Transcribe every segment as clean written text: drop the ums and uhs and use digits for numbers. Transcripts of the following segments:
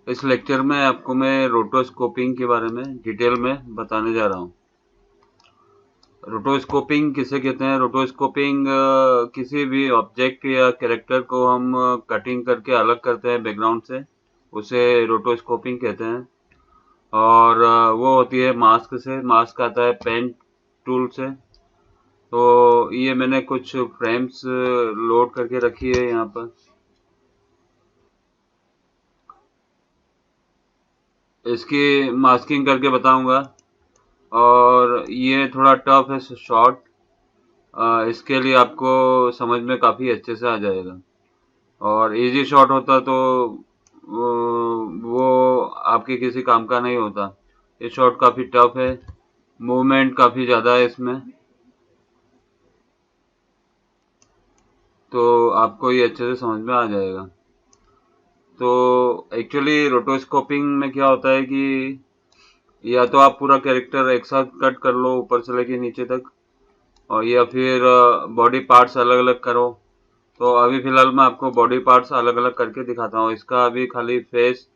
इस लेक्चर में आपको मैं रोटोस्कोपिंग के बारे में डिटेल में बताने जा रहा हूँ। रोटोस्कोपिंग किसे कहते हैं? रोटोस्कोपिंग किसी भी ऑब्जेक्ट या कैरेक्टर को हम कटिंग करके अलग करते हैं बैकग्राउंड से, उसे रोटोस्कोपिंग कहते हैं। और वो होती है मास्क से। मास्क आता है पेन टूल से। तो ये मैंने कुछ फ्रेम्स लोड करके रखी है यहाँ पर। इसकी मास्किंग करके बताऊंगा। और ये थोड़ा टफ है शॉर्ट। इसके लिए आपको समझ में काफी अच्छे से आ जाएगा। और इजी शॉट होता तो वो आपके किसी काम का नहीं होता। ये शॉट काफी टफ है, मूवमेंट काफी ज्यादा है इसमें। तो आपको ये अच्छे से समझ में आ जाएगा। तो एक्चुअली रोटोस्कोपिंग में क्या होता है कि या तो आप पूरा कैरेक्टर एक साथ कट कर लो ऊपर से लेके नीचे तक, और या फिर बॉडी पार्ट्स अलग अलग करो। तो अभी फिलहाल मैं आपको बॉडी पार्ट्स अलग अलग करके दिखाता हूँ। इसका अभी खाली फेस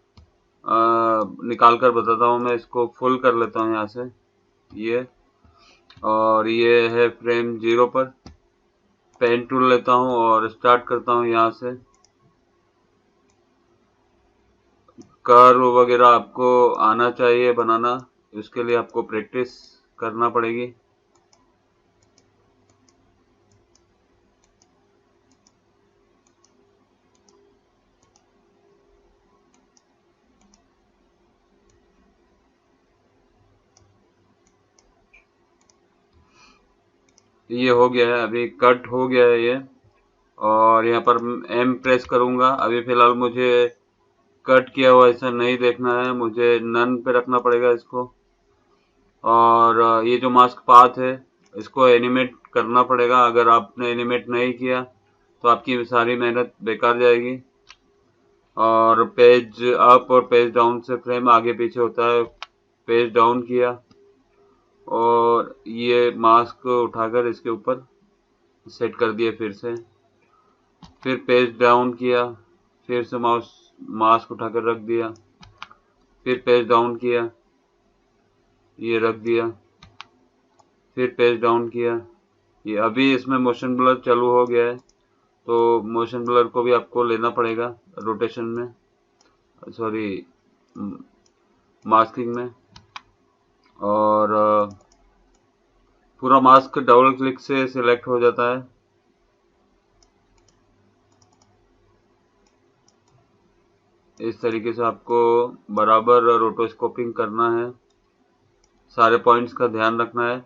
निकाल कर बताता हूँ। मैं इसको फुल कर लेता हूँ यहाँ से, ये। और ये है फ्रेम 0 पर। पेन टूल लेता हूँ और स्टार्ट करता हूँ यहाँ से। कर्व वगैरह आपको आना चाहिए बनाना। इसके लिए आपको प्रैक्टिस करना पड़ेगी। ये हो गया है, अभी कट हो गया है ये। और यहाँ पर एम प्रेस करूंगा। अभी फिलहाल मुझे कट किया हुआ ऐसा नहीं देखना है, मुझे नन पे रखना पड़ेगा इसको। और ये जो मास्क पाथ है, इसको एनिमेट करना पड़ेगा। अगर आपने एनिमेट नहीं किया तो आपकी सारी मेहनत बेकार जाएगी। और पेज अप और पेज डाउन से फ्रेम आगे पीछे होता है। पेज डाउन किया और ये मास्क उठाकर इसके ऊपर सेट कर दिया फिर से। फिर पेज डाउन किया, फिर से मास्क उठाकर रख दिया। फिर पेज डाउन किया, ये रख दिया। फिर पेज डाउन किया। ये अभी इसमें मोशन ब्लर चालू हो गया है, तो मोशन ब्लर को भी आपको लेना पड़ेगा रोटेशन में, सॉरी मास्किंग में। और पूरा मास्क डबल क्लिक से सिलेक्ट हो जाता है। इस तरीके से आपको बराबर रोटोस्कोपिंग करना है। सारे पॉइंट्स का ध्यान रखना है।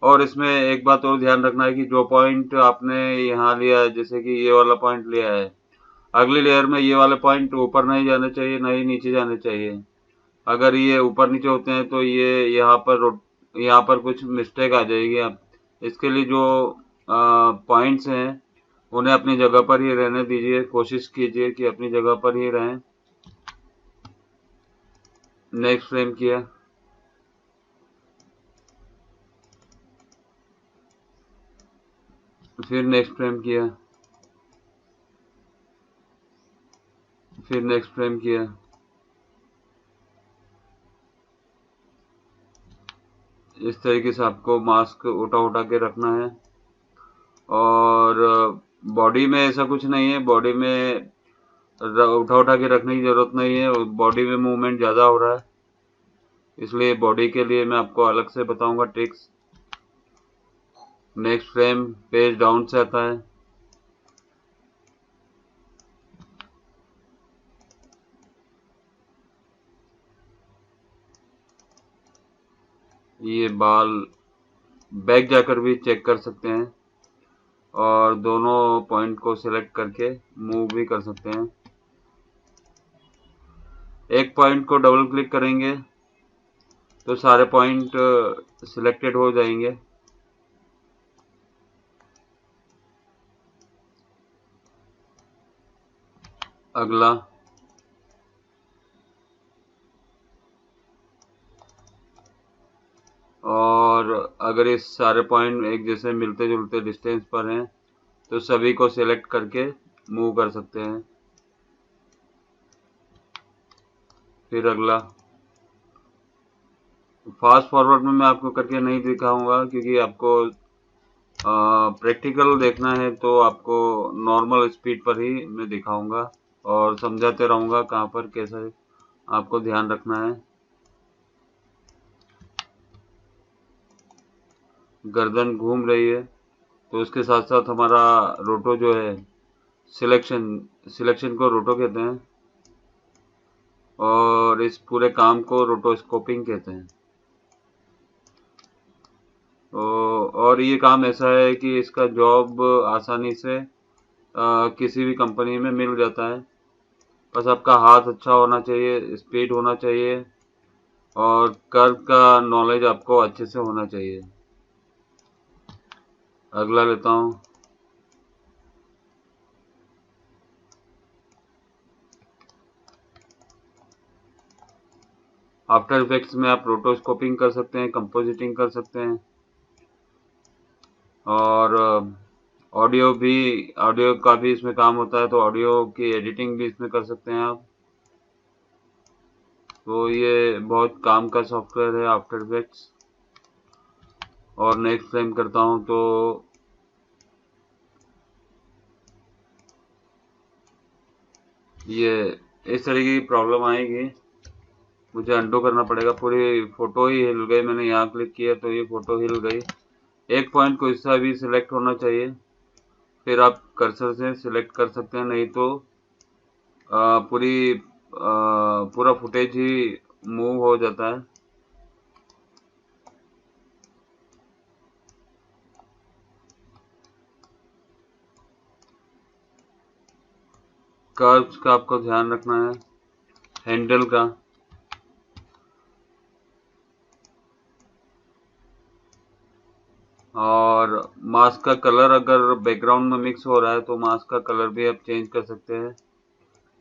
और इसमें एक बात और ध्यान रखना है कि जो पॉइंट आपने यहाँ लिया है, जैसे कि ये वाला पॉइंट लिया है, अगली लेयर में ये वाले पॉइंट ऊपर नहीं जाने चाहिए, नहीं नीचे जाने चाहिए। अगर ये ऊपर नीचे होते हैं तो ये यहाँ पर कुछ मिस्टेक आ जाएगी। आप इसके लिए जो पॉइंट्स हैं उन्हें अपनी जगह पर ही रहने दीजिए। कोशिश कीजिए कि अपनी जगह पर ही रहें। नेक्स्ट फ्रेम किया, फिर नेक्स्ट फ्रेम किया, फिर नेक्स्ट फ्रेम किया। इस तरीके से आपको मास्क उठा उठा के रखना है। और बॉडी में ऐसा कुछ नहीं है, बॉडी में उठा उठा के रखने की जरूरत नहीं है। बॉडी में मूवमेंट ज्यादा हो रहा है, इसलिए बॉडी के लिए मैं आपको अलग से बताऊंगा tricks. Next frame page down से आता है। ये बाल बैक जाकर भी चेक कर सकते हैं, और दोनों पॉइंट को सिलेक्ट करके मूव भी कर सकते हैं। एक पॉइंट को डबल क्लिक करेंगे तो सारे पॉइंट सिलेक्टेड हो जाएंगे। अगला, और अगर इस सारे पॉइंट एक जैसे मिलते जुलते डिस्टेंस पर हैं तो सभी को सिलेक्ट करके मूव कर सकते हैं। फिर अगला। फास्ट फॉरवर्ड में मैं आपको करके नहीं दिखाऊंगा, क्योंकि आपको प्रैक्टिकल देखना है तो आपको नॉर्मल स्पीड पर ही मैं दिखाऊंगा और समझाते रहूंगा कहाँ पर कैसे आपको ध्यान रखना है। गर्दन घूम रही है तो उसके साथ साथ हमारा रोटो जो है, सिलेक्शन सिलेक्शन को रोटो कहते हैं, और इस पूरे काम को रोटोस्कोपिंग कहते हैं। तो और ये काम ऐसा है कि इसका जॉब आसानी से किसी भी कंपनी में मिल जाता है। बस आपका हाथ अच्छा होना चाहिए, स्पीड होना चाहिए, और कर्व का नॉलेज आपको अच्छे से होना चाहिए। अगला लेता हूँ। आफ्टर इफेक्ट्स में आप रोटोस्कोपिंग कर सकते हैं, कंपोजिटिंग कर सकते हैं, और ऑडियो का भी इसमें काम होता है, तो ऑडियो की एडिटिंग भी इसमें कर सकते हैं आप। तो ये बहुत काम का सॉफ्टवेयर है आफ्टर इफेक्ट्स। और नेक्स्ट टाइम करता हूँ तो ये इस तरीके की प्रॉब्लम आएगी, मुझे अंडू करना पड़ेगा। पूरी फोटो ही हिल गई, मैंने यहाँ क्लिक किया तो ये फोटो हिल गई। एक पॉइंट को इससे भी सिलेक्ट होना चाहिए, फिर आप कर्सर से सिलेक्ट कर सकते हैं, नहीं तो पूरा फुटेज ही मूव हो जाता है। कर्व्स का आपको ध्यान रखना है, हैंडल का। और मास्क का कलर अगर बैकग्राउंड में मिक्स हो रहा है तो मास्क का कलर भी आप चेंज कर सकते हैं,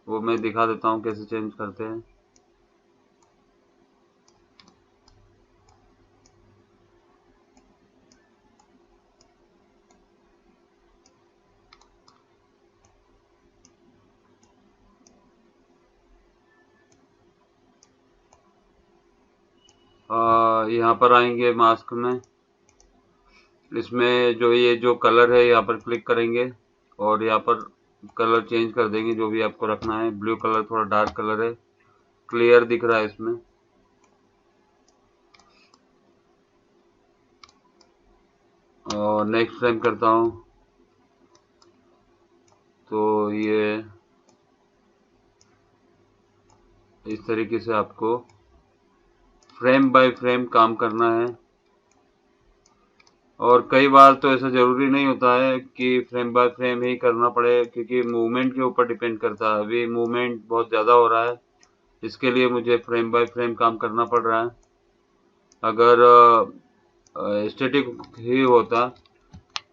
वो मैं दिखा देता हूँ कैसे चेंज करते हैं। यहाँ पर आएंगे मास्क में, इसमें जो ये जो कलर है यहाँ पर क्लिक करेंगे और यहाँ पर कलर चेंज कर देंगे, जो भी आपको रखना है। ब्लू कलर थोड़ा डार्क कलर है, क्लियर दिख रहा है इसमें। और नेक्स्ट टाइम करता हूँ तो ये इस तरीके से आपको फ्रेम बाय फ्रेम काम करना है। और कई बार तो ऐसा जरूरी नहीं होता है कि फ्रेम बाय फ्रेम ही करना पड़े, क्योंकि मूवमेंट के ऊपर डिपेंड करता है। अभी मूवमेंट बहुत ज़्यादा हो रहा है, इसके लिए मुझे फ्रेम बाय फ्रेम काम करना पड़ रहा है। अगर स्टैटिक ही होता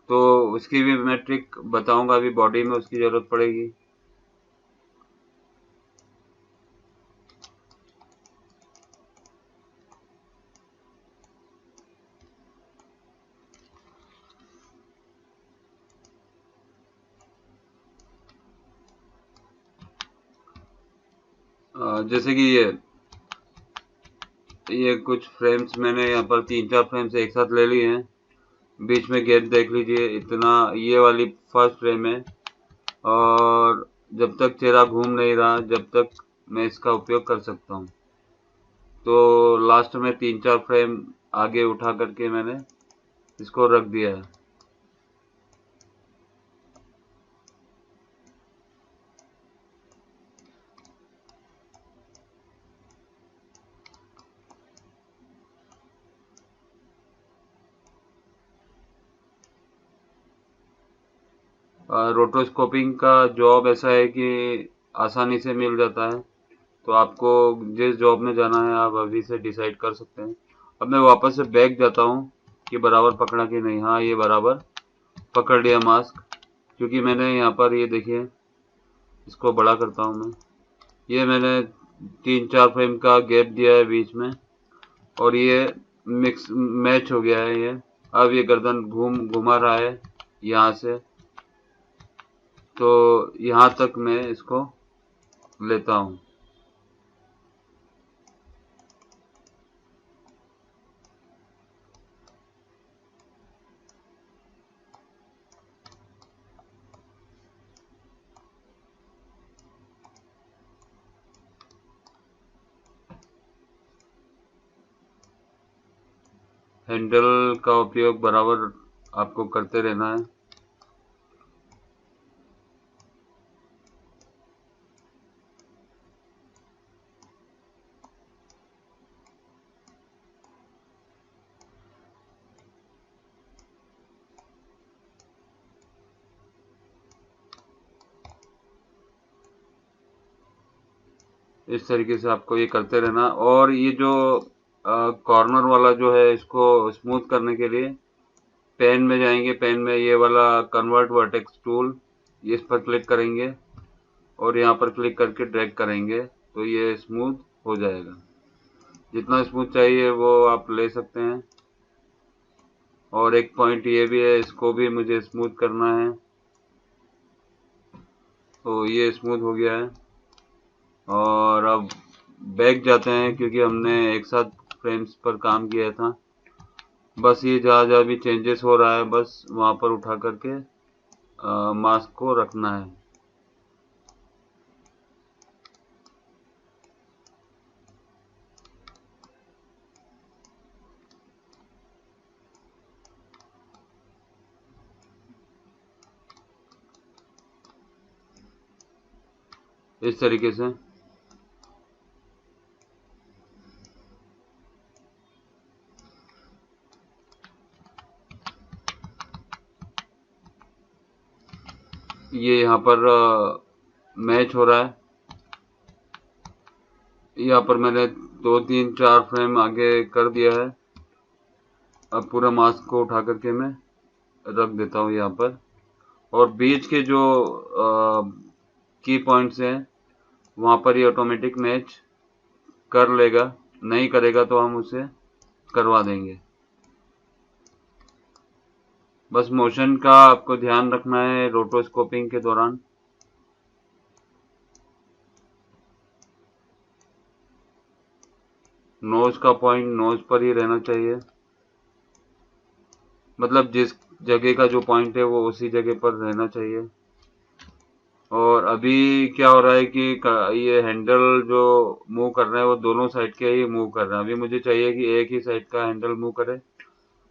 तो उसकी भी मैं ट्रिक बताऊंगा, अभी बॉडी में उसकी ज़रूरत पड़ेगी। जैसे कि ये कुछ फ्रेम्स मैंने यहाँ पर 3-4 फ्रेम्स एक साथ ले लिए हैं। बीच में गैप देख लीजिए इतना, ये वाली फर्स्ट फ्रेम है, और जब तक चेहरा घूम नहीं रहा जब तक मैं इसका उपयोग कर सकता हूँ। तो लास्ट में 3-4 फ्रेम आगे उठा करके मैंने इसको रख दिया है। रोटोस्कोपिंग का जॉब ऐसा है कि आसानी से मिल जाता है, तो आपको जिस जॉब में जाना है आप अभी से डिसाइड कर सकते हैं। अब मैं वापस से बैक जाता हूँ कि बराबर पकड़ा कि नहीं। हाँ, ये बराबर पकड़ लिया मास्क, क्योंकि मैंने यहाँ पर ये देखिए, इसको बड़ा करता हूँ मैं। ये मैंने 3-4 फ्रेम का गैप दिया है बीच में, और ये मिक्स मैच हो गया है ये। अब ये गर्दन घुमा रहा है यहाँ से, तो यहाँ तक मैं इसको लेता हूँ। हैंडल का उपयोग बराबर आपको करते रहना है। इस तरीके से आपको ये करते रहना। और ये जो कॉर्नर वाला जो है, इसको स्मूथ करने के लिए पेन में जाएंगे। पेन में ये वाला कन्वर्ट वर्टेक्स टूल, इस पर क्लिक करेंगे और यहाँ पर क्लिक करके ड्रैग करेंगे तो ये स्मूथ हो जाएगा। जितना स्मूथ चाहिए वो आप ले सकते हैं। और एक पॉइंट ये भी है, इसको भी मुझे स्मूथ करना है। तो ये स्मूथ हो गया है। और अब बैक जाते हैं, क्योंकि हमने एक साथ फ्रेम्स पर काम किया था। बस ये जहाँ जहाँ भी चेंजेस हो रहा है, बस वहाँ पर उठा करके मास्क को रखना है। इस तरीके से। ये यहाँ पर मैच हो रहा है। यहाँ पर मैंने 2 3 4 फ्रेम आगे कर दिया है। अब पूरा मास्क को उठा करके मैं रख देता हूँ यहाँ पर। और बीच के जो की पॉइंट्स हैं, वहाँ पर ये ऑटोमेटिक मैच कर लेगा। नहीं करेगा तो हम उसे करवा देंगे। बस मोशन का आपको ध्यान रखना है रोटोस्कोपिंग के दौरान। नोज का पॉइंट नोज पर ही रहना चाहिए, मतलब जिस जगह का जो पॉइंट है वो उसी जगह पर रहना चाहिए। और अभी क्या हो रहा है कि ये हैंडल जो मूव कर रहे हैं वो दोनों साइड के ही मूव कर रहे हैं। अभी मुझे चाहिए कि एक ही साइड का हैंडल मूव करे।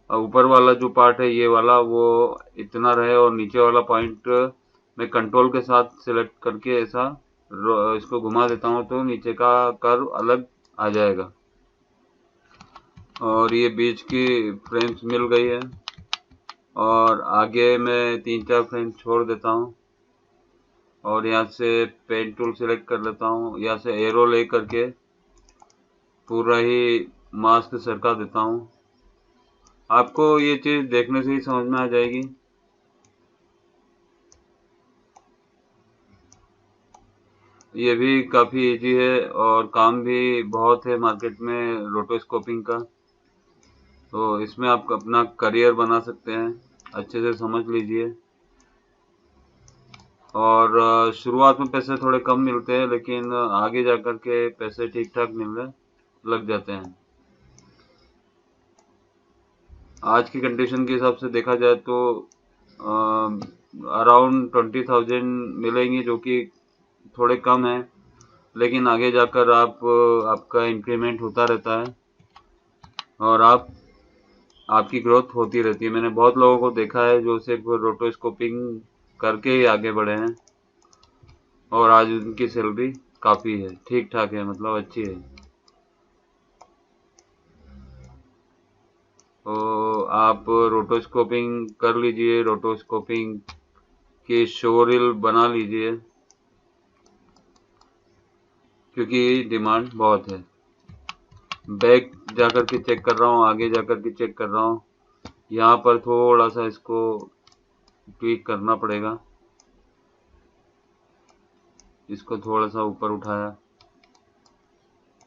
और ऊपर वाला जो पार्ट है ये वाला, वो इतना रहे। और नीचे वाला पॉइंट मैं कंट्रोल के साथ सिलेक्ट करके ऐसा इसको घुमा देता हूँ तो नीचे का कर्व अलग आ जाएगा। और ये बीच की फ्रेम्स मिल गई है। और आगे मैं 3 4 फ्रेम छोड़ देता हूँ और यहाँ से पेन टूल सेलेक्ट कर लेता हूँ। यहाँ से एरो ले करके पूरा ही मास्क सरका देता हूँ। आपको ये चीज देखने से ही समझ में आ जाएगी। ये भी काफी इजी है और काम भी बहुत है मार्केट में रोटोस्कोपिंग का। तो इसमें आप अपना करियर बना सकते हैं, अच्छे से समझ लीजिए। और शुरुआत में पैसे थोड़े कम मिलते हैं, लेकिन आगे जाकर के पैसे ठीक ठाक मिलने लग जाते हैं। आज की कंडीशन के हिसाब से देखा जाए तो अराउंड 20,000 मिलेंगी, जो कि थोड़े कम है। लेकिन आगे जाकर आपका इंक्रीमेंट होता रहता है और आपकी ग्रोथ होती रहती है। मैंने बहुत लोगों को देखा है जो सिर्फ रोटोस्कोपिंग करके ही आगे बढ़े हैं और आज उनकी सैलरी काफी है, ठीक ठाक है, मतलब अच्छी है। तो आप रोटोस्कोपिंग कर लीजिए, रोटोस्कोपिंग की शो रील बना लीजिए, क्योंकि डिमांड बहुत है। बैक जाकर के चेक कर रहा हूँ, आगे जाकर के चेक कर रहा हूँ। यहाँ पर थोड़ा सा इसको ट्वीक करना पड़ेगा। इसको थोड़ा सा ऊपर उठाया,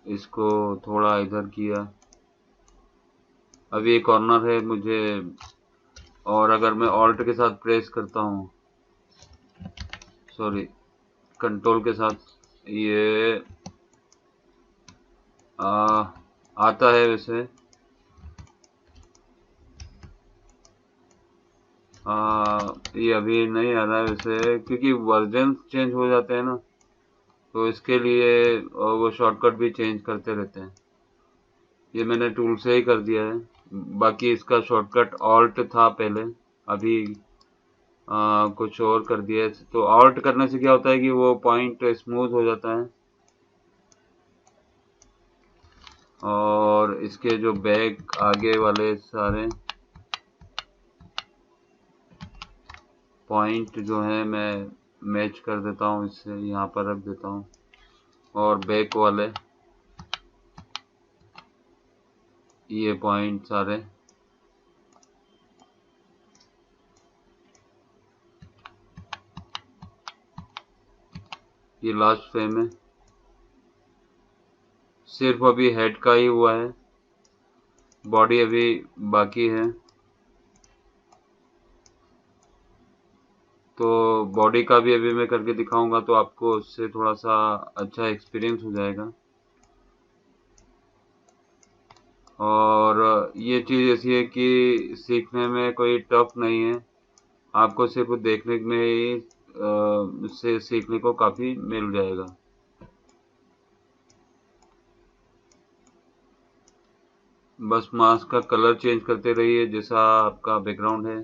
इसको थोड़ा इधर किया। अभी एक कॉर्नर है मुझे, और अगर मैं ऑल्ट के साथ प्रेस करता हूँ, सॉरी कंट्रोल के साथ, ये आता है वैसे। ये अभी नहीं आ रहा है वैसे, क्योंकि वर्जन चेंज हो जाते हैं ना, तो इसके लिए वो शॉर्टकट भी चेंज करते रहते हैं। ये मैंने टूल से ही कर दिया है, बाकी इसका शॉर्टकट ऑल्ट था पहले, अभी कुछ और कर दिया है। तो ऑल्ट करने से क्या होता है कि वो पॉइंट स्मूथ हो जाता है, और इसके जो बैक आगे वाले सारे पॉइंट जो है मैं मैच कर देता हूँ, इससे यहाँ पर रख देता हूँ। और बैक वाले ये पॉइंट सारे ये लास्ट फ्रेम है। सिर्फ अभी हेड का ही हुआ है, बॉडी अभी बाकी है। तो बॉडी का भी अभी मैं करके दिखाऊंगा, तो आपको उससे थोड़ा सा अच्छा एक्सपीरियंस हो जाएगा। और ये चीज़ ऐसी है कि सीखने में कोई टफ नहीं है, आपको सिर्फ देखने में ही से सीखने को काफ़ी मिल जाएगा। बस मास्क का कलर चेंज करते रहिए जैसा आपका बैकग्राउंड है।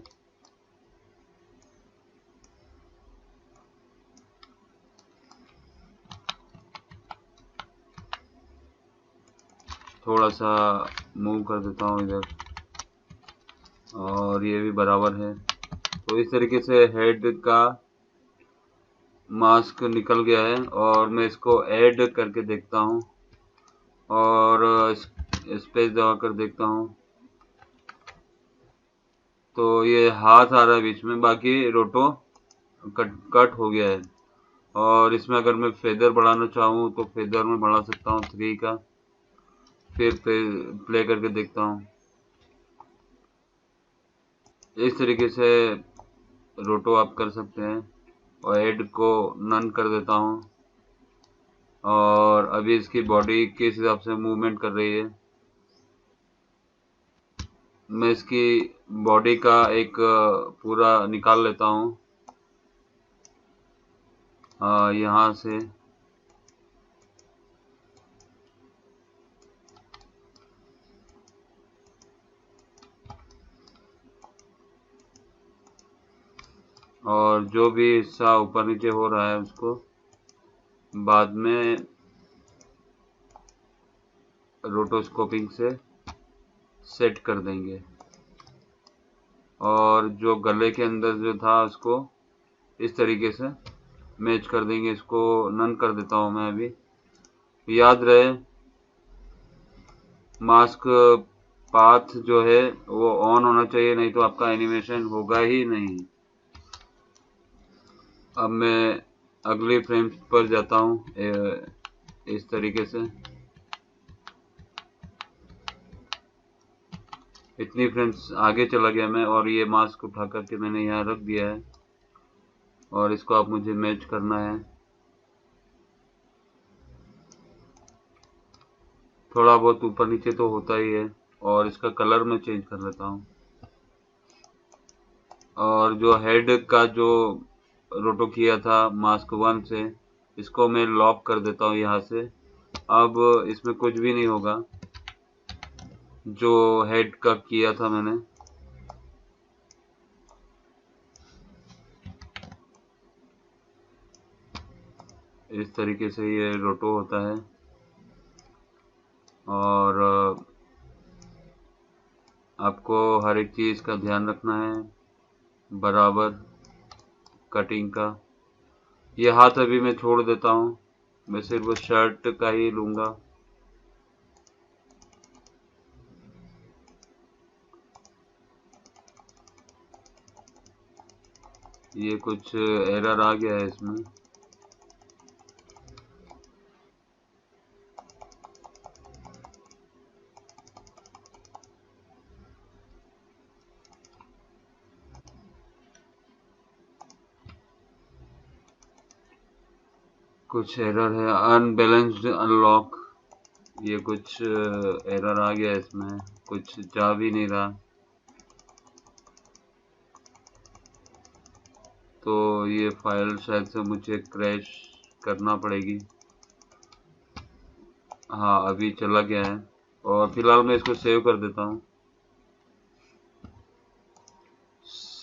थोड़ा सा मूव कर देता हूँ इधर, और ये भी बराबर है। तो इस तरीके से हेड का मास्क निकल गया है, और मैं इसको ऐड करके देखता हूँ, और स्पेस दबा कर देखता हूँ। तो ये हाथ आ रहा है बीच में, बाकी रोटो कट हो गया है। और इसमें अगर मैं फेदर बढ़ाना चाहूँ तो फेदर में बढ़ा सकता हूँ 3 का। फिर प्ले करके देखता हूँ। इस तरीके से रोटो आप कर सकते हैं। और हेड को नन कर देता हूँ, और अभी इसकी बॉडी किस हिसाब से मूवमेंट कर रही है, मैं इसकी बॉडी का एक पूरा निकाल लेता हूँ यहाँ से। और जो भी हिस्सा ऊपर नीचे हो रहा है उसको बाद में रोटोस्कोपिंग से सेट कर देंगे। और जो गले के अंदर जो था उसको इस तरीके से मैच कर देंगे। इसको नन कर देता हूँ मैं अभी। याद रहे मास्क पाथ जो है वो ऑन होना चाहिए, नहीं तो आपका एनिमेशन होगा ही नहीं। अब मैं अगली फ्रेम पर जाता हूँ इस तरीके से। इतनी फ्रेम्स आगे चला गया मैं, और ये मास्क उठा करके मैंने यहाँ रख दिया है, और इसको आप मुझे मैच करना है। थोड़ा बहुत ऊपर नीचे तो होता ही है, और इसका कलर मैं चेंज कर लेता हूँ। और जो हेड का जो रोटो किया था मास्क 1 से, इसको मैं लॉक कर देता हूँ यहाँ से। अब इसमें कुछ भी नहीं होगा जो हेड का किया था मैंने। इस तरीके से ये रोटो होता है। और आपको हर एक चीज़ का ध्यान रखना है, बराबर कटिंग का। ये हाथ अभी मैं छोड़ देता हूँ, मैं सिर्फ शर्ट का ही लूँगा। ये कुछ एरर आ गया है इसमें। कुछ एरर है, अनबैलेंस्ड अनलॉक, ये कुछ एरर आ गया है इसमें, कुछ जा भी नहीं रहा। तो ये फाइल शायद से मुझे क्रैश करना पड़ेगी। हाँ अभी चला गया है, और फिलहाल मैं इसको सेव कर देता हूँ।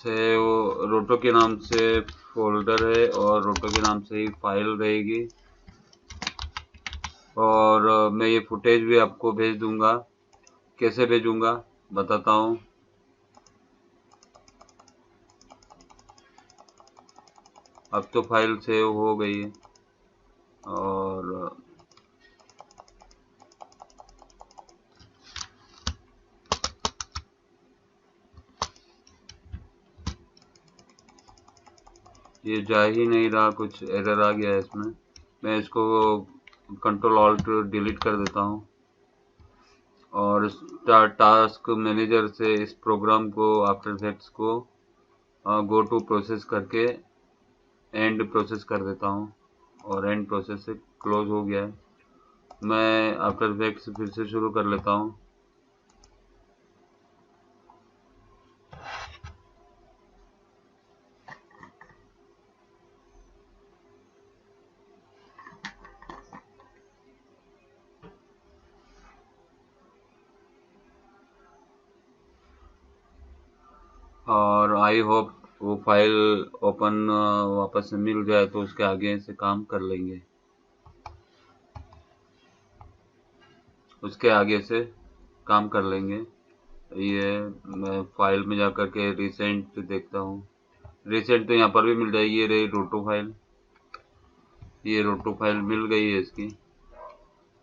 सेव रोटो के नाम से फोल्डर है और रोटो के नाम से ही फाइल रहेगी। और मैं ये फुटेज भी आपको भेज दूंगा। कैसे भेजूंगा बताता हूँ। अब तो फाइल सेव हो गई है और ये जा ही नहीं रहा, कुछ एरर आ गया है इसमें। मैं इसको कंट्रोल ऑल्ट डिलीट कर देता हूँ और टास्क मैनेजर से इस प्रोग्राम को आफ्टर इफेक्ट्स को गो टू प्रोसेस करके एंड प्रोसेस कर देता हूँ और एंड प्रोसेस से क्लोज हो गया है। मैं आफ्टर इफेक्ट्स फिर से शुरू कर लेता हूँ। और आई होप वो फाइल ओपन वापस से मिल जाए तो उसके आगे से काम कर लेंगे। उसके आगे से काम कर लेंगे। ये मैं फाइल में जाकर के रिसेंट देखता हूँ। रिसेंट तो यहाँ पर भी मिल जाएगी। ये रही रोटो फाइल, ये रोटो फाइल मिल गई है इसकी।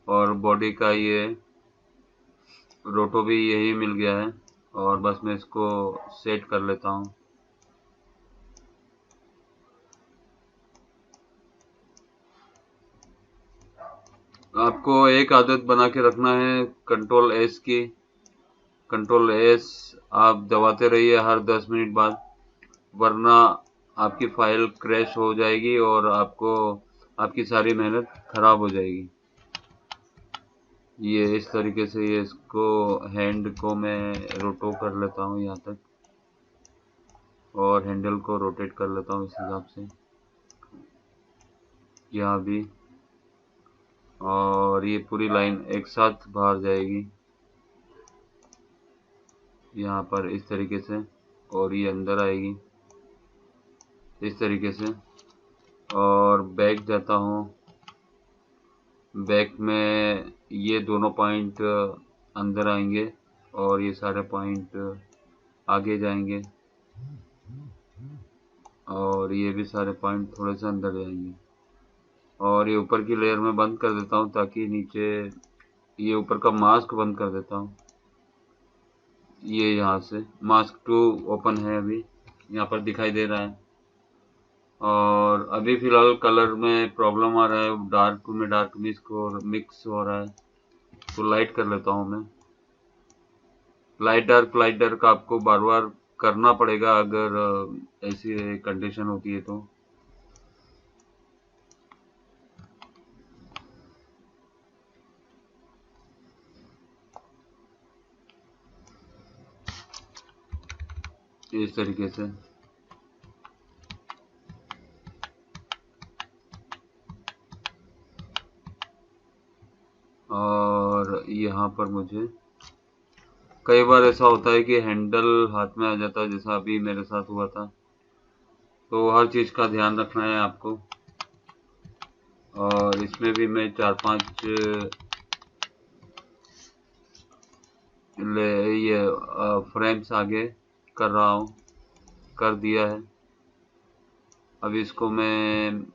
और बॉडी का ये रोटो भी यही मिल गया है और बस मैं इसको सेट कर लेता हूँ। आपको एक आदत बना के रखना है कंट्रोल एस की। कंट्रोल एस आप दबाते रहिए हर 10 मिनट बाद, वरना आपकी फाइल क्रैश हो जाएगी और आपको आपकी सारी मेहनत खराब हो जाएगी। ये इस तरीके से ये इसको हैंड को मैं रोटो कर लेता हूँ यहाँ तक और हैंडल को रोटेट कर लेता हूँ इस हिसाब से यहाँ भी। और ये पूरी लाइन एक साथ बाहर जाएगी यहाँ पर इस तरीके से और ये अंदर आएगी इस तरीके से। और बैक जाता हूँ। बैक में ये दोनों पॉइंट अंदर आएंगे और ये सारे पॉइंट आगे जाएंगे और ये भी सारे पॉइंट थोड़े से अंदर जाएंगे। और ये ऊपर की लेयर में बंद कर देता हूँ ताकि नीचे ये ऊपर का मास्क बंद कर देता हूँ। ये यहाँ से मास्क 2 ओपन है, अभी यहाँ पर दिखाई दे रहा है। और अभी फिलहाल कलर में प्रॉब्लम आ रहा है, डार्क में डार्क मिक्स हो रहा है तो लाइट कर लेता हूँ मैं। लाइट डार्क आपको बार बार करना पड़ेगा अगर ऐसी कंडीशन होती है तो। इस तरीके से। और यहाँ पर मुझे कई बार ऐसा होता है कि हैंडल हाथ में आ जाता है, जैसा अभी मेरे साथ हुआ था। तो हर चीज का ध्यान रखना है आपको। और इसमें भी मैं 4-5 ये फ्रेम्स आगे कर रहा हूँ, कर दिया है। अब इसको मैं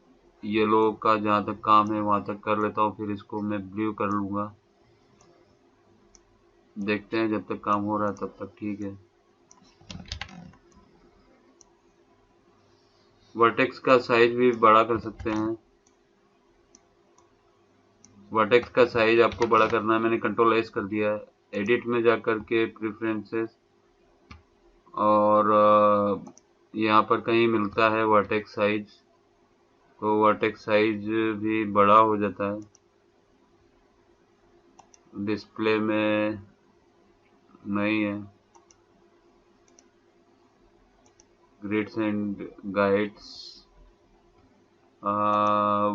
येलो का जहाँ तक काम है वहां तक कर लेता हूँ, फिर इसको मैं ब्लू कर लूंगा। देखते हैं, जब तक काम हो रहा है तब तक ठीक है। वर्टेक्स का साइज भी बड़ा कर सकते हैं। वर्टेक्स का साइज आपको बड़ा करना है, मैंने कंट्रोल एस कर दिया है। एडिट में जाकर के प्रेफरेंसेस और यहाँ पर कहीं मिलता है वर्टेक्स साइज, तो वर्टेक्स साइज भी बड़ा हो जाता है। डिस्प्ले में नहीं है। ग्रिड्स एंड गाइड्स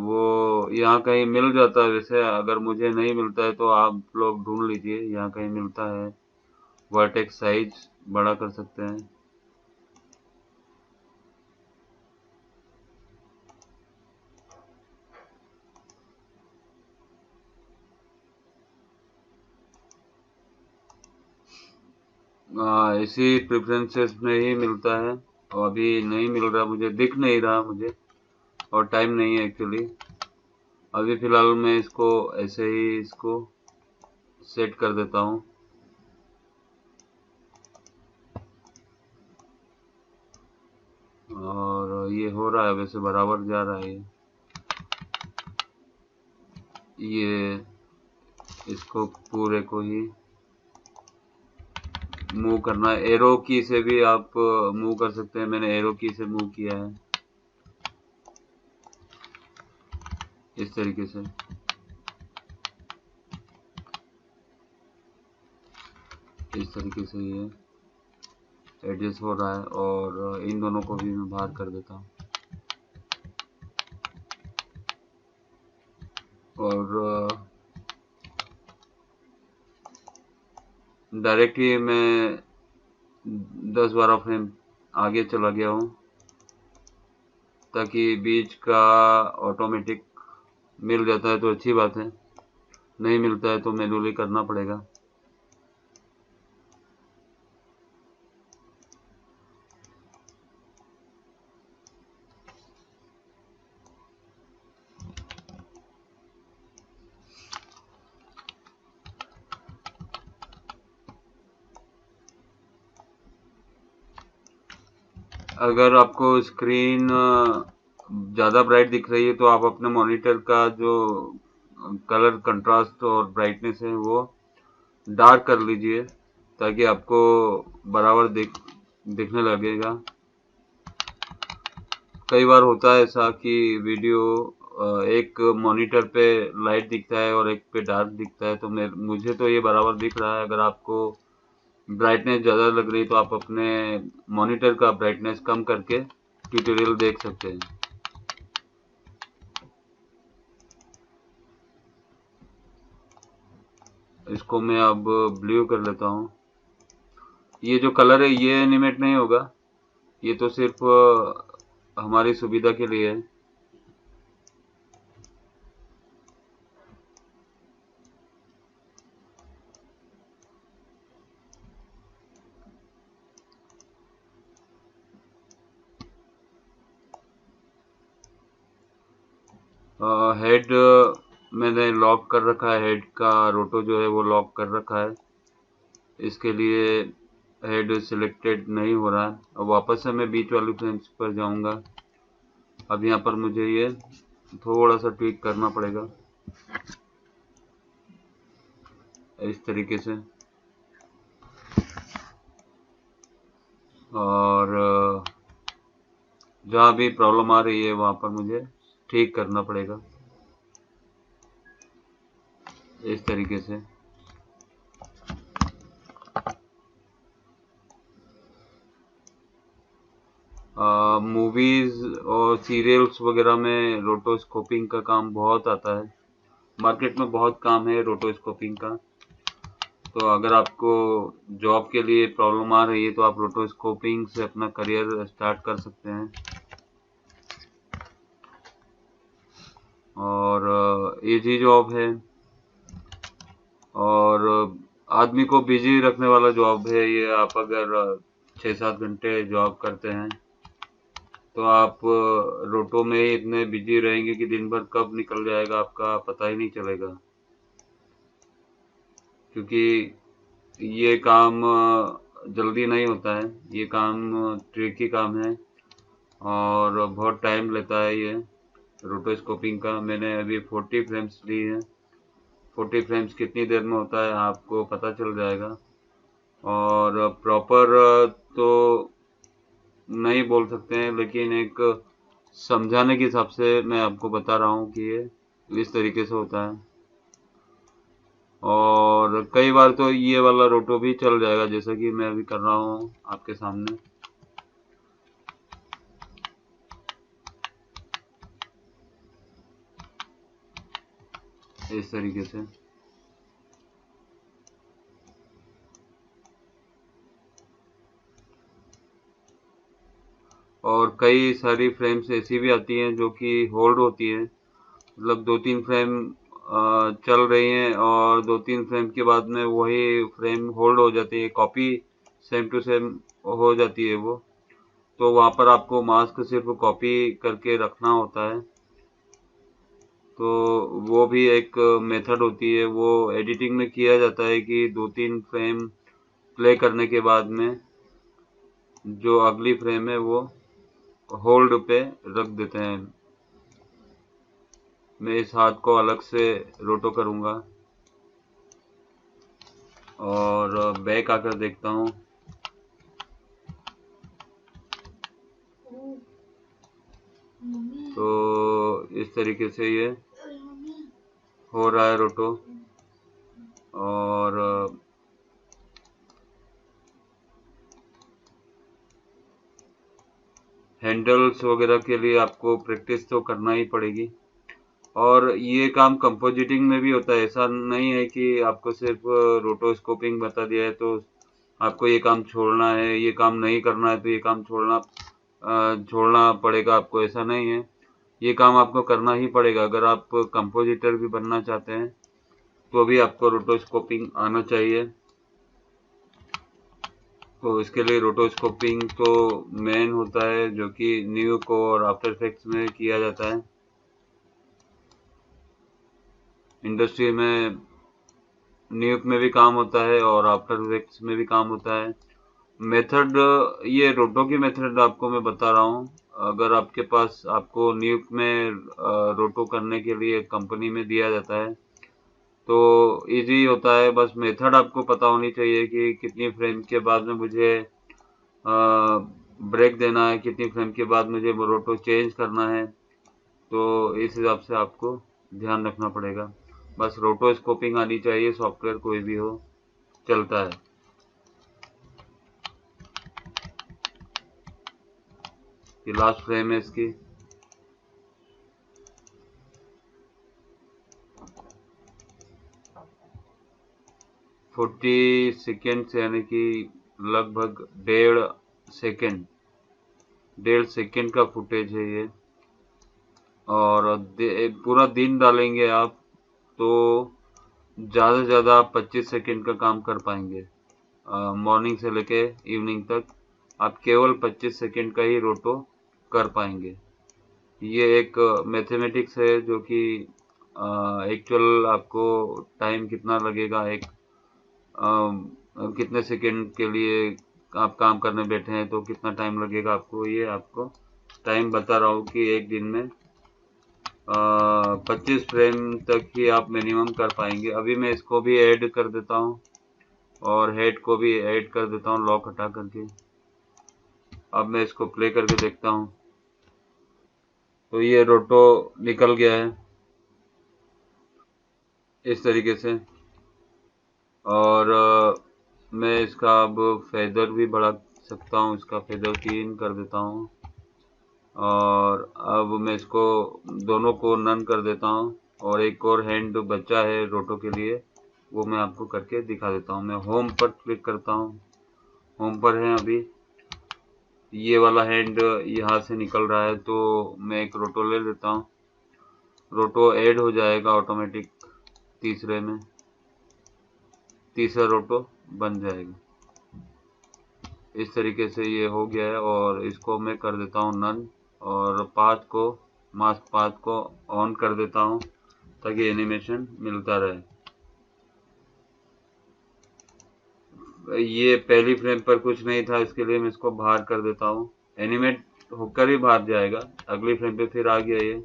वो यहाँ कहीं मिल जाता है। वैसे अगर मुझे नहीं मिलता है तो आप लोग ढूंढ लीजिए, यहाँ कहीं मिलता है। वर्टेक्स साइज बड़ा कर सकते हैं। इसी प्रेफरेंसेस में ही मिलता है, और अभी नहीं मिल रहा, मुझे दिख नहीं रहा मुझे, और टाइम नहीं है एक्चुअली। अभी फिलहाल मैं इसको ऐसे ही इसको सेट कर देता हूँ। और ये हो रहा है, वैसे बराबर जा रहा है ये इसको पूरे को ही मूव करना है। एरो की से भी आप मूव कर सकते हैं, मैंने एरो की से मूव किया है इस तरीके से। इस तरीके से ये एडजस्ट हो रहा है, और इन दोनों को भी मैं बाहर कर देता हूँ। और डायरेक्ट ही मैं 10-12 फ्रेम आगे चला गया हूँ, ताकि बीच का ऑटोमेटिक मिल जाता है तो अच्छी बात है, नहीं मिलता है तो मैन्युअली करना पड़ेगा। अगर आपको स्क्रीन ज़्यादा ब्राइट दिख रही है तो आप अपने मॉनिटर का जो कलर कंट्रास्ट और ब्राइटनेस है वो डार्क कर लीजिए, ताकि आपको बराबर दिखने लगेगा। कई बार होता है ऐसा कि वीडियो एक मॉनिटर पे लाइट दिखता है और एक पे डार्क दिखता है, तो मुझे तो ये बराबर दिख रहा है। अगर आपको ब्राइटनेस ज़्यादा लग रही है तो आप अपने मॉनिटर का ब्राइटनेस कम करके ट्यूटोरियल देख सकते हैं। इसको मैं अब ब्लू कर लेता हूँ। ये जो कलर है ये एनिमेट नहीं होगा, ये तो सिर्फ हमारी सुविधा के लिए है। हेड मैंने लॉक कर रखा है, हेड का रोटो जो है वो लॉक कर रखा है, इसके लिए हेड सिलेक्टेड नहीं हो रहा है। अब वापस से मैं बीच वाली फ्रेम्स पर जाऊंगा। अब यहाँ पर मुझे ये थोड़ा सा ट्विक करना पड़ेगा इस तरीके से, और जहाँ भी प्रॉब्लम आ रही है वहाँ पर मुझे ठीक करना पड़ेगा इस तरीके से। मूवीज और सीरियल्स वगैरह में रोटोस्कोपिंग का काम बहुत आता है, मार्केट में बहुत काम है रोटोस्कोपिंग का। तो अगर आपको जॉब के लिए प्रॉब्लम आ रही है तो आप रोटोस्कोपिंग से अपना करियर स्टार्ट कर सकते हैं। और इजी जॉब है, और आदमी को बिजी रखने वाला जॉब है ये। आप अगर 6-7 घंटे जॉब करते हैं तो आप रोटो में ही इतने बिजी रहेंगे कि दिन भर कब निकल जाएगा आपका पता ही नहीं चलेगा, क्योंकि ये काम जल्दी नहीं होता है, ये काम ट्रिकी काम है और बहुत टाइम लेता है ये रोटोस्कोपिंग का। मैंने अभी 40 फ्रेम्स ली है, 40 फ्रेम्स कितनी देर में होता है आपको पता चल जाएगा। और प्रॉपर तो नहीं बोल सकते हैं, लेकिन एक समझाने के हिसाब से मैं आपको बता रहा हूँ कि ये इस तरीके से होता है। और कई बार तो ये वाला रोटो भी चल जाएगा, जैसा कि मैं अभी कर रहा हूँ आपके सामने इस तरीके से। और कई सारी फ्रेम्स ऐसी भी आती हैं जो कि होल्ड होती है, मतलब 2-3 फ्रेम चल रही हैं और 2-3 फ्रेम के बाद में वही फ्रेम होल्ड हो जाती है, कॉपी सेम टू सेम हो जाती है वो। तो वहां पर आपको मास्क सिर्फ कॉपी करके रखना होता है। तो वो भी एक मेथड होती है, वो एडिटिंग में किया जाता है कि 2-3 फ्रेम प्ले करने के बाद में जो अगली फ्रेम है वो होल्ड पे रख देते हैं। मैं इस हाथ को अलग से रोटो करूंगा और बैक आकर देखता हूँ। तो इस तरीके से ये हो रहा है रोटो। और हैंडल्स वगैरह के लिए आपको प्रैक्टिस तो करना ही पड़ेगी। और ये काम कंपोजिटिंग में भी होता है, ऐसा नहीं है कि आपको सिर्फ रोटोस्कोपिंग बता दिया है तो आपको ये काम छोड़ना है, ये काम नहीं करना है तो ये काम छोड़ना पड़ेगा आपको, ऐसा नहीं है। ये काम आपको करना ही पड़ेगा। अगर आप कंपोजिटर भी बनना चाहते हैं तो भी आपको रोटोस्कोपिंग आना चाहिए। तो इसके लिए रोटोस्कोपिंग तो मेन होता है, जो कि न्यूक और आफ्टर इफेक्ट्स में किया जाता है। इंडस्ट्री में न्यूक में भी काम होता है और आफ्टर इफेक्ट्स में भी काम होता है। मेथड, ये रोटो की मेथड आपको मैं बता रहा हूँ। अगर आपके पास आपको न्यूक में रोटो करने के लिए कंपनी में दिया जाता है तो इजी होता है। बस मेथड आपको पता होनी चाहिए कि कितनी फ्रेम के बाद में मुझे ब्रेक देना है, कितनी फ्रेम के बाद मुझे रोटो चेंज करना है। तो इस हिसाब से आपको ध्यान रखना पड़ेगा। बस रोटो स्कोपिंग आनी चाहिए, सॉफ्टवेयर कोई भी हो चलता है। ये लास्ट फ्रेम है इसकी। फोर्टी सेकेंड यानी कि लगभग 1.5 सेकेंड का फुटेज है ये। और पूरा दिन डालेंगे आप तो ज़्यादा से ज़्यादा 25 सेकेंड का काम कर पाएंगे। मॉर्निंग से लेके इवनिंग तक आप केवल 25 सेकेंड का ही रोटो कर पाएंगे। ये एक मैथमेटिक्स है जो कि एक्चुअल आपको टाइम कितना लगेगा, एक कितने सेकेंड के लिए आप काम करने बैठे हैं तो कितना टाइम लगेगा आपको, ये आपको टाइम बता रहा हूँ कि एक दिन में 25 फ्रेम तक ही आप मिनिमम कर पाएंगे। अभी मैं इसको भी ऐड कर देता हूँ और हेड को भी ऐड कर देता हूँ लॉक हटा करके। अब मैं इसको प्ले करके देखता हूँ तो ये रोटो निकल गया है इस तरीके से। और मैं इसका अब फेदर भी बढ़ा सकता हूँ, इसका फेदर 3 कर देता हूँ। और अब मैं इसको दोनों को नन कर देता हूँ। और एक और हैंड बचा है रोटो के लिए, वो मैं आपको करके दिखा देता हूँ। मैं होम पर क्लिक करता हूँ, होम पर है अभी। ये वाला हैंड यहाँ से निकल रहा है तो मैं एक रोटो ले लेता हूँ। रोटो ऐड हो जाएगा ऑटोमेटिक तीसरे में, तीसरा रोटो बन जाएगा। इस तरीके से ये हो गया है। और इसको मैं कर देता हूँ नन और मास्क पाथ को ऑन कर देता हूँ ताकि एनिमेशन मिलता रहे। ये पहली फ्रेम पर कुछ नहीं था, इसके लिए मैं इसको बाहर कर देता हूँ। एनिमेट होकर ही बाहर जाएगा, अगली फ्रेम पे फिर आ गया ये।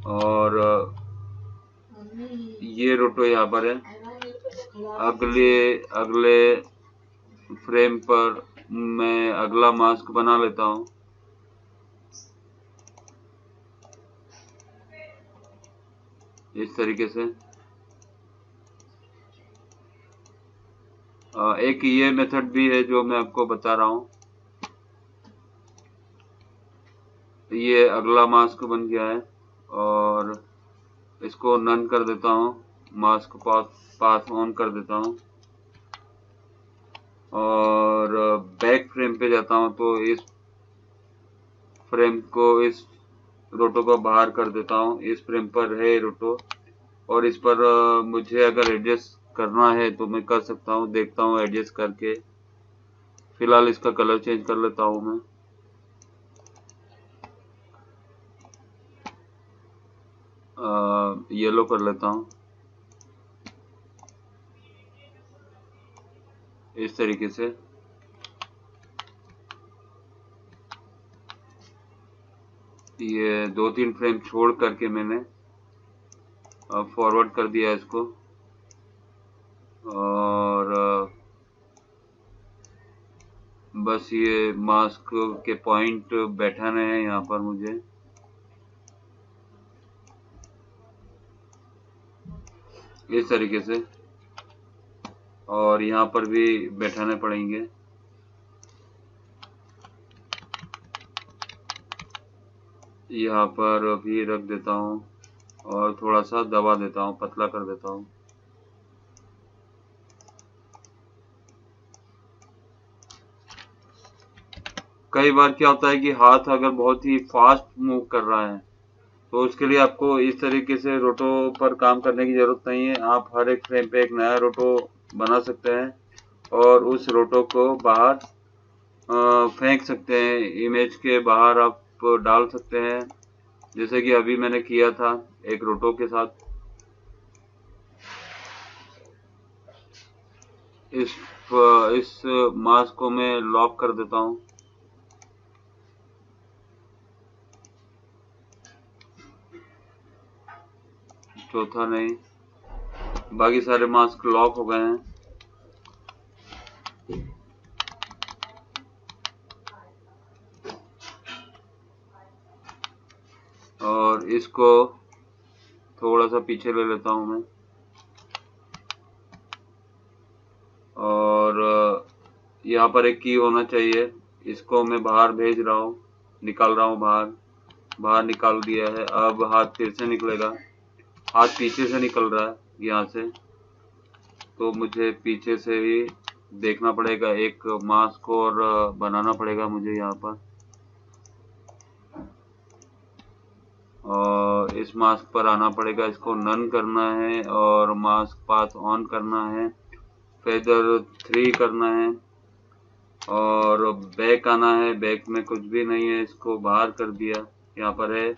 और ये रोटो यहाँ पर है। अगले अगले फ्रेम पर मैं अगला मास्क बना लेता हूँ। इस तरीके से एक ये मेथड भी है जो मैं आपको बता रहा हूँ। ये अगला मास्क बन गया है और इसको नन कर देता हूँ, मास्क पाथ ऑन कर देता हूँ। और बैक फ्रेम पे जाता हूँ तो इस फ्रेम को, इस रोटो को बाहर कर देता हूँ। इस फ्रेम पर है रोटो और इस पर मुझे अगर एडजस्ट करना है तो मैं कर सकता हूँ, देखता हूँ एडजस्ट करके। फिलहाल इसका कलर चेंज कर लेता हूँ मैं। येलो कर लेता हूँ इस तरीके से। ये 2-3 फ्रेम छोड़ करके मैंने फॉरवर्ड कर दिया इसको, और बस ये मास्क के पॉइंट बैठाने हैं यहाँ पर मुझे। इस तरीके से, और यहाँ पर भी बैठाने पड़ेंगे। यहाँ पर भी रख देता हूँ और थोड़ा सा दबा देता हूँ, पतला कर देता हूँ। कई बार क्या होता है कि हाथ अगर बहुत ही फास्ट मूव कर रहा है तो उसके लिए आपको इस तरीके से रोटो पर काम करने की जरूरत नहीं है। आप हर एक फ्रेम पे एक नया रोटो बना सकते हैं और उस रोटो को बाहर फेंक सकते हैं, इमेज के बाहर आप डाल सकते हैं, जैसे कि अभी मैंने किया था एक रोटो के साथ। इस मास्क को मैं लॉक कर देता हूँ। चौथा नहीं, बाकी सारे मास्क लॉक हो गए हैं। और इसको थोड़ा सा पीछे ले लेता हूँ मैं, और यहाँ पर एक की होना चाहिए, इसको मैं बाहर भेज रहा हूँ, निकाल रहा हूँ बाहर। बाहर निकाल दिया है। अब हाथ फिर से निकलेगा। हाथ पीछे से निकल रहा है यहाँ से, तो मुझे पीछे से ही देखना पड़ेगा। एक मास्क और बनाना पड़ेगा मुझे यहाँ पर, और इस मास्क पर आना पड़ेगा। इसको नन करना है और मास्क पाथ ऑन करना है, फेदर 3 करना है, और बैक आना है। बैक में कुछ भी नहीं है, इसको बाहर कर दिया। यहाँ पर है,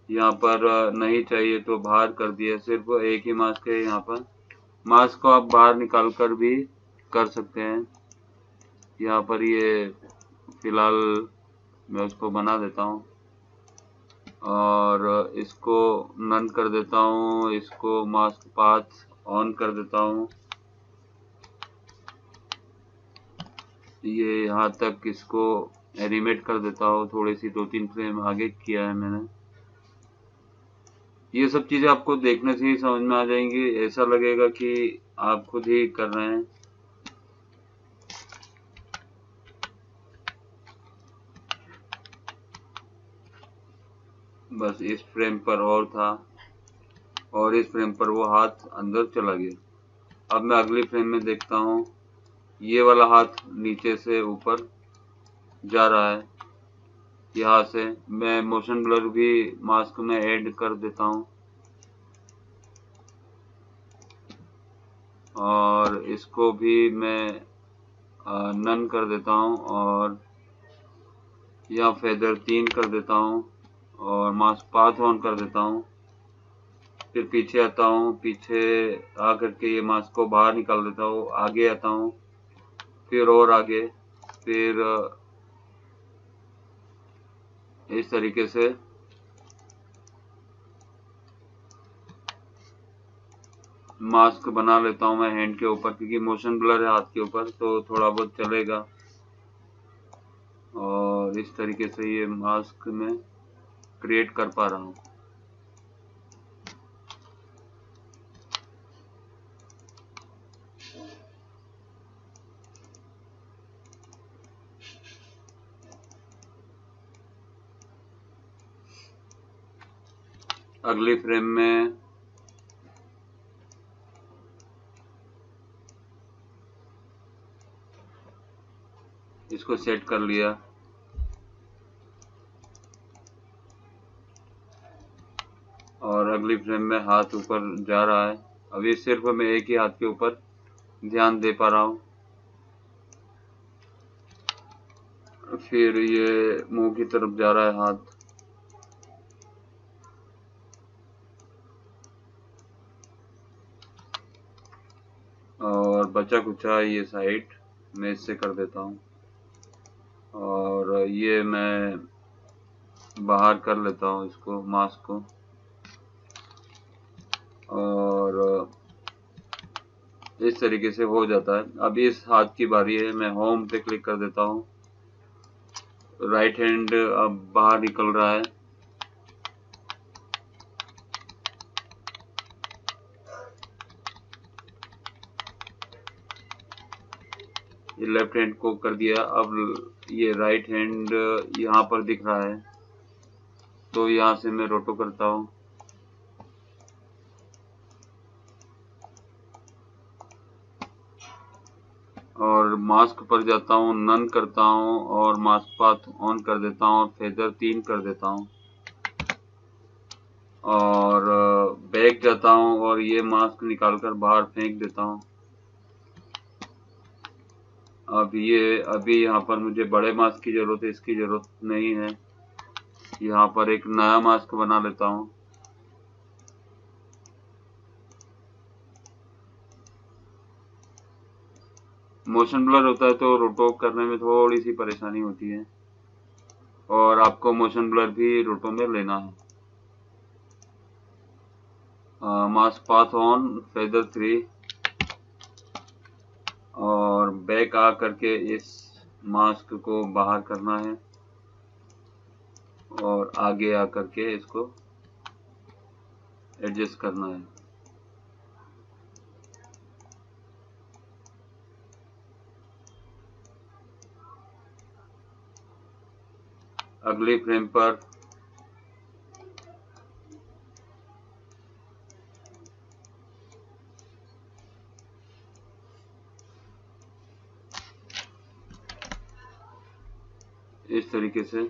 यहाँ पर नहीं चाहिए तो बाहर कर दिया। सिर्फ एक ही मास्क है यहाँ पर। मास्क को आप बाहर निकाल कर भी कर सकते हैं। यहाँ पर ये फिलहाल मैं उसको बना देता हूँ और इसको नन कर देता हूँ। इसको मास्क पाथ ऑन कर देता हूँ। ये यहाँ तक इसको एनिमेट कर देता हूँ। थोड़ी सी 2-3 फ्रेम आगे किया है मैंने। ये सब चीजें आपको देखने से ही समझ में आ जाएंगी, ऐसा लगेगा कि आप खुद ही कर रहे हैं। बस इस फ्रेम पर और था, और इस फ्रेम पर वो हाथ अंदर चला गया। अब मैं अगली फ्रेम में देखता हूँ, ये वाला हाथ नीचे से ऊपर जा रहा है। यहाँ से मैं मोशन ब्लर भी मास्क में ऐड कर देता हूँ, और इसको भी मैं नन कर देता हूँ, और यहाँ फेदर 3 कर देता हूँ, और मास्क पाथ ऑन कर देता हूँ। फिर पीछे आता हूँ, पीछे आ करके ये मास्क को बाहर निकाल देता हूँ। आगे आता हूँ, फिर और आगे, फिर इस तरीके से मास्क बना लेता हूँ मैं हैंड के ऊपर, क्योंकि मोशन ब्लर है हाथ के ऊपर तो थोड़ा बहुत चलेगा। और इस तरीके से ये मास्क में क्रिएट कर पा रहा हूँ। अगली फ्रेम में इसको सेट कर लिया, और अगली फ्रेम में हाथ ऊपर जा रहा है अभी सिर्फ मैं एक ही हाथ के ऊपर ध्यान दे पा रहा हूँ। फिर ये मुंह की तरफ जा रहा है हाथ। और बचा कुचा ये साइड मैं इससे कर देता हूँ। और ये मैं बाहर कर लेता हूँ इसको, मास्क को। और इस तरीके से हो जाता है। अब इस हाथ की बारी है, मैं होम पे क्लिक कर देता हूँ। राइट हैंड अब बाहर निकल रहा है। ये लेफ्ट हैंड को कर दिया। अब ये राइट हैंड यहाँ पर दिख रहा है, तो यहाँ से मैं रोटो करता हूँ। और मास्क पर जाता हूँ, नन करता हूँ और मास्क पाथ ऑन कर देता हूँ और फेदर 3 कर देता हूँ। और बैक जाता हूँ और ये मास्क निकालकर बाहर फेंक देता हूँ। अभी यहाँ पर मुझे बड़े मास्क की जरूरत है, इसकी जरूरत नहीं है। यहाँ पर एक नया मास्क बना लेता हूँ। मोशन ब्लर होता है तो रोटो करने में थोड़ी सी परेशानी होती है, और आपको मोशन ब्लर भी रोटो में लेना है। मास्क पाथ ऑन, फेदर 3 और बैक आ करके इस मास्क को बाहर करना है और आगे आ करके इसको एडजस्ट करना है। अगली फ्रेम पर इस तरीके से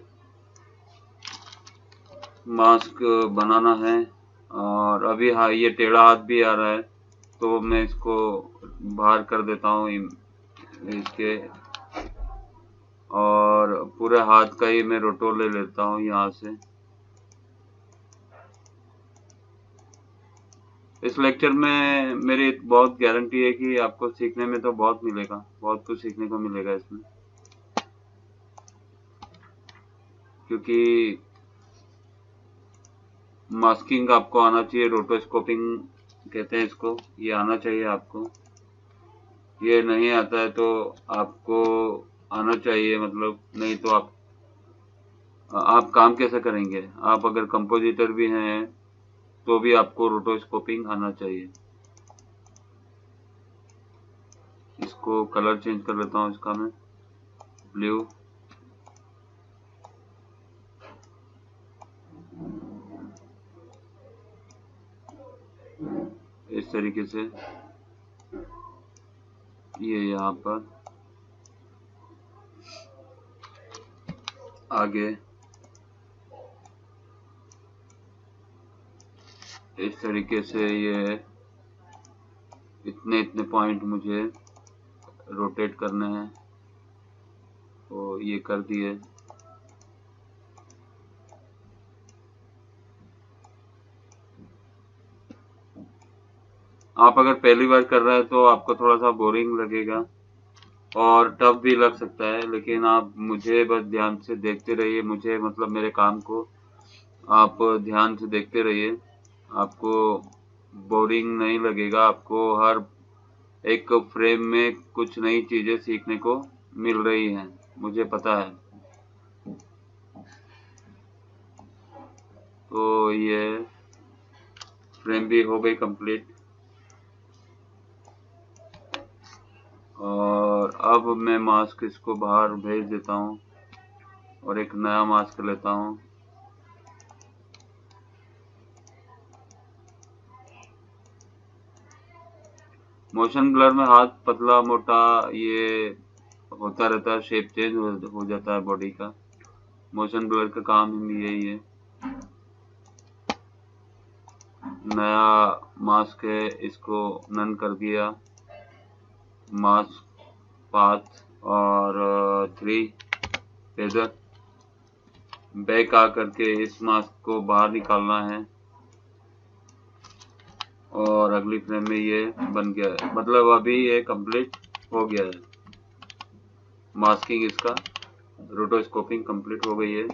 मास्क बनाना है। और अभी हाँ, ये टेढ़ा हाथ भी आ रहा है, तो मैं इसको बाहर कर देता हूँ इसके, और पूरे हाथ का ही मैं रोटो ले लेता हूँ यहाँ से। इस लेक्चर में मेरी बहुत गारंटी है कि आपको सीखने में तो बहुत मिलेगा, बहुत कुछ सीखने को मिलेगा इसमें, क्योंकि मास्किंग आपको आना चाहिए, रोटोस्कोपिंग कहते हैं इसको, ये आना चाहिए आपको। ये नहीं आता है तो आपको आना चाहिए, मतलब नहीं तो आप काम कैसे करेंगे। आप अगर कंपोजिटर भी हैं तो भी आपको रोटोस्कोपिंग आना चाहिए। इसको कलर चेंज कर लेता हूँ इसका मैं, ब्लू। इस तरीके से ये यहाँ पर आगे इस तरीके से ये इतने पॉइंट मुझे रोटेट करने हैं, तो ये कर दिए। आप अगर पहली बार कर रहे हैं तो आपको थोड़ा सा बोरिंग लगेगा और टफ भी लग सकता है, लेकिन आप मुझे बस ध्यान से देखते रहिए, मुझे मतलब मेरे काम को आप ध्यान से देखते रहिए। आपको बोरिंग नहीं लगेगा, आपको हर एक फ्रेम में कुछ नई चीजें सीखने को मिल रही हैं, मुझे पता है। तो ये फ्रेम भी हो गई कंप्लीट। और अब मैं मास्क इसको बाहर भेज देता हूँ और एक नया मास्क लेता हूँ। मोशन ब्लर में हाथ पतला मोटा ये होता रहता है, शेप चेंज हो जाता है बॉडी का। मोशन ब्लर का काम ही यही है। नया मास्क है, इसको नन कर दिया, मास्क पाथ और 3 फेदर। बैक आ करके इस मास्क को बाहर निकालना है और अगली फ्रेम में ये बन गया है, मतलब अभी ये कंप्लीट हो गया है। मास्किंग इसका रोटोस्कोपिंग कंप्लीट हो गई है।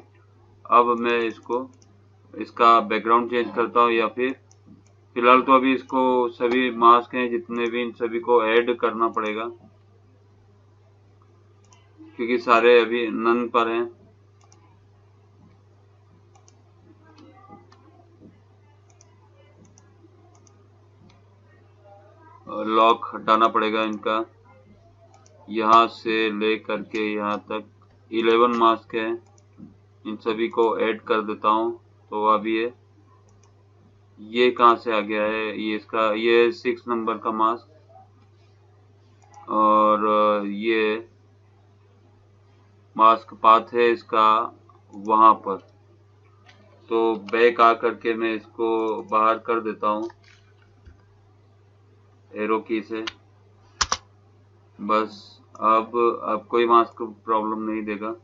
अब मैं इसका बैकग्राउंड चेंज करता हूँ, या फिर फिलहाल तो अभी इसको सभी मास्क हैं जितने भी, इन सभी को ऐड करना पड़ेगा क्योंकि सारे अभी नन पर हैं। लॉक हटाना पड़ेगा इनका, यहाँ से ले करके यहाँ तक 11 मास्क है, इन सभी को ऐड कर देता हूँ। तो अभी ये कहाँ से आ गया है, ये 6 नंबर का मास्क, और ये मास्क पाथ है इसका वहां पर। तो बैक आ करके मैं इसको बाहर कर देता हूँ एरो की से। बस अब कोई मास्क प्रॉब्लम नहीं देगा।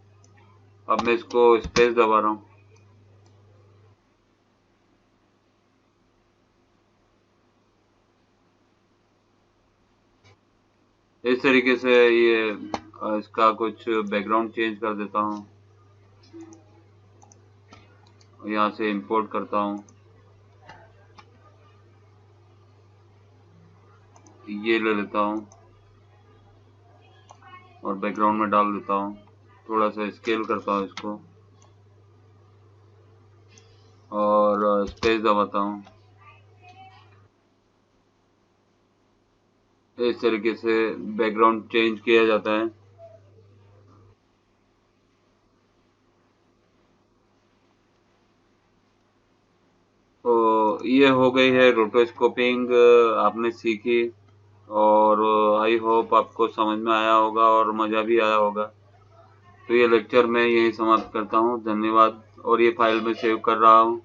अब मैं इसको स्पेस दबा रहा हूँ। इस तरीके से ये इसका कुछ बैकग्राउंड चेंज कर देता हूँ, यहाँ से इंपोर्ट करता हूँ, ये ले लेता हूँ और बैकग्राउंड में डाल देता हूँ। थोड़ा सा स्केल करता हूँ इसको और स्पेस दबाता हूँ। इस तरीके से बैकग्राउंड चेंज किया जाता है। तो ये हो गई है रोटोस्कोपिंग, आपने सीखी, और आई होप आपको समझ में आया होगा और मज़ा भी आया होगा। तो ये लेक्चर मैं यहीं समाप्त करता हूँ। धन्यवाद। और ये फाइल मैं सेव कर रहा हूँ।